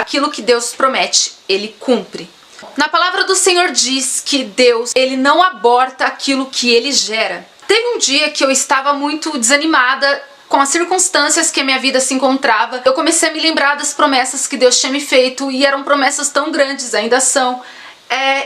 aquilo que Deus promete, Ele cumpre. Na palavra do Senhor diz que Deus, Ele não aborta aquilo que Ele gera. Teve um dia que eu estava muito desanimada com as circunstâncias que a minha vida se encontrava. Eu comecei a me lembrar das promessas que Deus tinha me feito, e eram promessas tão grandes, ainda são,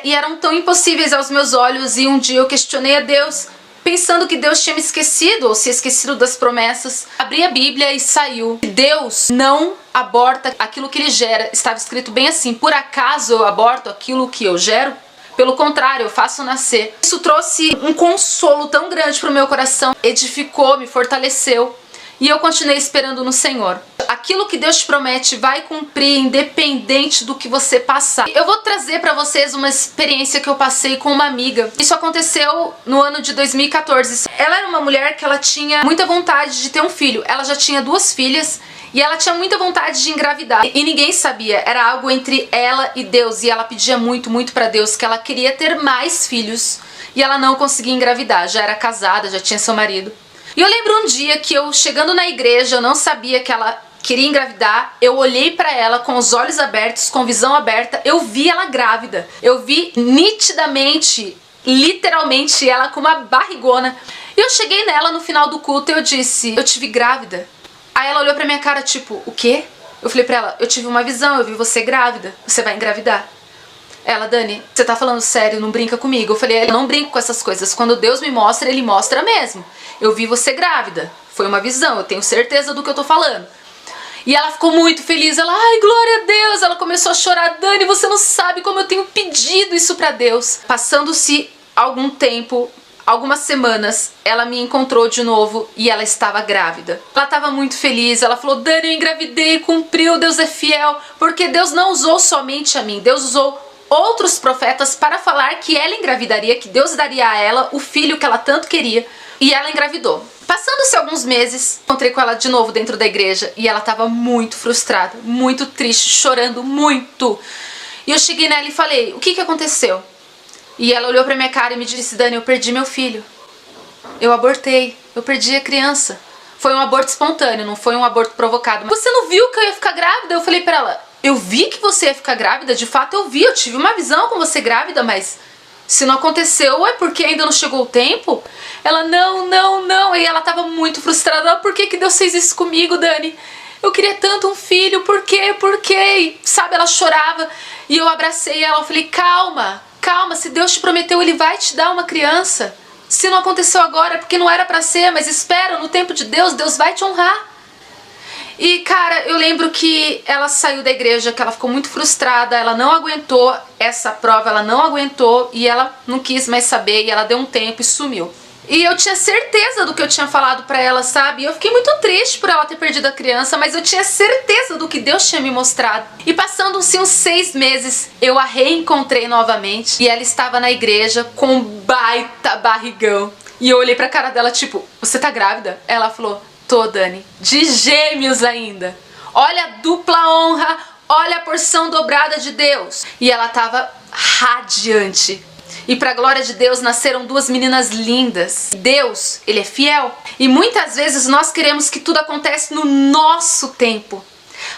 e eram tão impossíveis aos meus olhos, e um dia eu questionei a Deus, pensando que Deus tinha me esquecido, ou se esquecido das promessas. Abri a Bíblia e saiu: Deus não aborta aquilo que Ele gera. Estava escrito bem assim: por acaso eu aborto aquilo que eu gero? Pelo contrário, eu faço nascer. Isso trouxe um consolo tão grande para o meu coração, edificou, me fortaleceu, e eu continuei esperando no Senhor. Aquilo que Deus te promete vai cumprir, independente do que você passar. Eu vou trazer para vocês uma experiência que eu passei com uma amiga. Isso aconteceu no ano de 2014. Ela era uma mulher que ela tinha muita vontade de ter um filho. Ela já tinha 2 filhas e ela tinha muita vontade de engravidar. E ninguém sabia, era algo entre ela e Deus. E ela pedia muito, muito para Deus que ela queria ter mais filhos. E ela não conseguia engravidar, já era casada, já tinha seu marido. E eu lembro um dia que eu, chegando na igreja, eu não sabia que ela queria engravidar. Eu olhei pra ela com os olhos abertos, com visão aberta. Eu vi ela grávida. Eu vi nitidamente, literalmente, ela com uma barrigona. E eu cheguei nela no final do culto e eu disse: eu te vi grávida. Aí ela olhou pra minha cara tipo: o quê? Eu falei pra ela: eu tive uma visão, eu vi você grávida. Você vai engravidar. Ela: Dani, você tá falando sério, não brinca comigo. Eu falei: eu não brinco com essas coisas. Quando Deus me mostra, Ele mostra mesmo. Eu vi você grávida. Foi uma visão, eu tenho certeza do que eu tô falando. E ela ficou muito feliz. Ela: ai, glória a Deus. Ela começou a chorar. Dani, você não sabe como eu tenho pedido isso pra Deus. Passando-se algum tempo, algumas semanas, ela me encontrou de novo e ela estava grávida. Ela estava muito feliz. Ela falou: Dani, eu engravidei, cumpriu, Deus é fiel. Porque Deus não usou somente a mim, Deus usou outros profetas para falar que ela engravidaria, que Deus daria a ela o filho que ela tanto queria. E ela engravidou. Passando-se alguns meses, encontrei com ela de novo dentro da igreja e ela estava muito frustrada, muito triste, chorando muito. E eu cheguei nela e falei: o que aconteceu? E ela olhou pra minha cara e me disse: Dani, eu perdi meu filho. Eu abortei, eu perdi a criança. Foi um aborto espontâneo, não foi um aborto provocado. Você não viu que eu ia ficar grávida? Eu falei pra ela: eu vi que você ia ficar grávida, de fato eu vi, eu tive uma visão com você grávida, mas se não aconteceu é porque ainda não chegou o tempo? Ela: não. E ela tava muito frustrada. Por que Deus fez isso comigo, Dani? Eu queria tanto um filho, por quê? E, sabe, ela chorava. E eu abracei ela, eu falei: calma, se Deus te prometeu, Ele vai te dar uma criança. Se não aconteceu agora é porque não era pra ser, mas espera, no tempo de Deus, Deus vai te honrar. E cara, eu lembro que ela saiu da igreja, que ela ficou muito frustrada, ela não aguentou essa prova, ela não aguentou e ela não quis mais saber, e ela deu um tempo e sumiu. E eu tinha certeza do que eu tinha falado pra ela, sabe? E eu fiquei muito triste por ela ter perdido a criança, mas eu tinha certeza do que Deus tinha me mostrado. E passando-se uns 6 meses, eu a reencontrei novamente e ela estava na igreja com um baita barrigão. E eu olhei pra cara dela tipo: você tá grávida? Ela falou: tô, Dani, de gêmeos ainda. Olha a dupla honra, olha a porção dobrada de Deus. E ela tava radiante. E pra glória de Deus nasceram 2 meninas lindas. Deus, Ele é fiel. E muitas vezes nós queremos que tudo acontece no nosso tempo.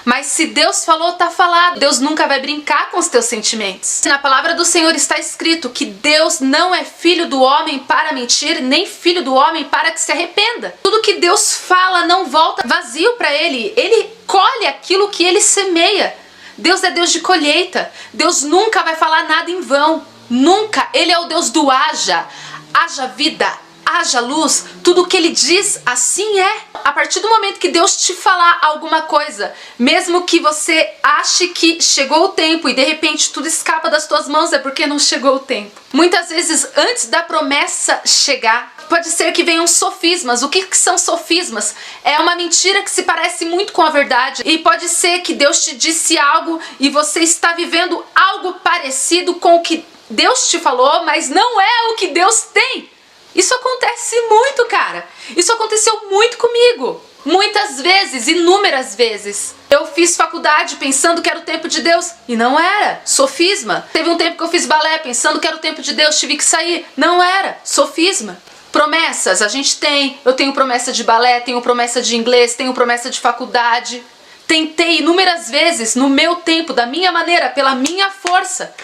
Mas se Deus falou, tá falado. Deus nunca vai brincar com os teus sentimentos. Na palavra do Senhor está escrito que Deus não é filho do homem para mentir, nem filho do homem para que se arrependa. Tudo que Deus fala não volta vazio para Ele. Ele colhe aquilo que Ele semeia. Deus é Deus de colheita. Deus nunca vai falar nada em vão. Nunca. Ele é o Deus do haja. Haja vida, haja luz. Tudo o que Ele diz, assim é. A partir do momento que Deus te falar alguma coisa, mesmo que você ache que chegou o tempo e de repente tudo escapa das tuas mãos, é porque não chegou o tempo. Muitas vezes antes da promessa chegar, pode ser que venham sofismas. O que são sofismas? É uma mentira que se parece muito com a verdade. E pode ser que Deus te disse algo e você está vivendo algo parecido com o que Deus te falou, mas não é o que Deus tem. Isso acontece muito, cara. Isso aconteceu muito comigo. Muitas vezes, inúmeras vezes. Eu fiz faculdade pensando que era o tempo de Deus e não era. Sofisma. Teve um tempo que eu fiz balé pensando que era o tempo de Deus, tive que sair. Não era. Sofisma. Promessas, a gente tem. Eu tenho promessa de balé, tenho promessa de inglês, tenho promessa de faculdade. Tentei inúmeras vezes, no meu tempo, da minha maneira, pela minha força.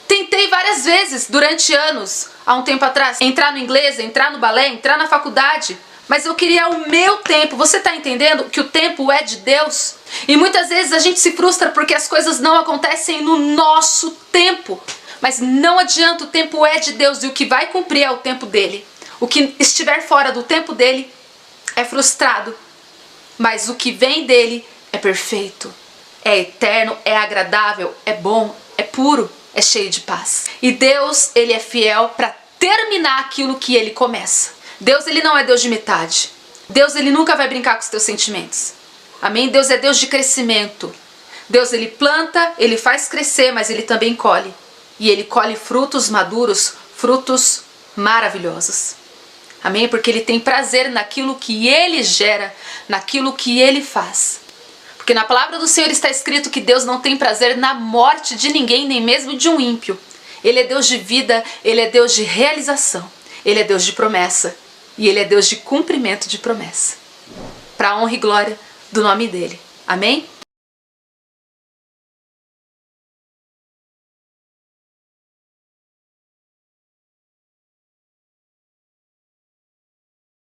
Tentei várias vezes durante anos, há um tempo atrás, entrar no inglês, entrar no balé, entrar na faculdade. Mas eu queria o meu tempo. Você está entendendo que o tempo é de Deus? E muitas vezes a gente se frustra porque as coisas não acontecem no nosso tempo. Mas não adianta, o tempo é de Deus e o que vai cumprir é o tempo dele. O que estiver fora do tempo dele é frustrado. Mas o que vem dele é perfeito, é eterno, é agradável, é bom, é puro, é cheio de paz. E Deus, ele é fiel para terminar aquilo que ele começa. Deus, ele não é Deus de metade. Deus, ele nunca vai brincar com os teus sentimentos. Amém? Deus é Deus de crescimento. Deus, ele planta, ele faz crescer, mas ele também colhe. E ele colhe frutos maduros, frutos maravilhosos. Amém? Porque ele tem prazer naquilo que ele gera, naquilo que ele faz. Porque na palavra do Senhor está escrito que Deus não tem prazer na morte de ninguém, nem mesmo de um ímpio. Ele é Deus de vida, ele é Deus de realização, ele é Deus de promessa e ele é Deus de cumprimento de promessa. Para a honra e glória do nome dele. Amém?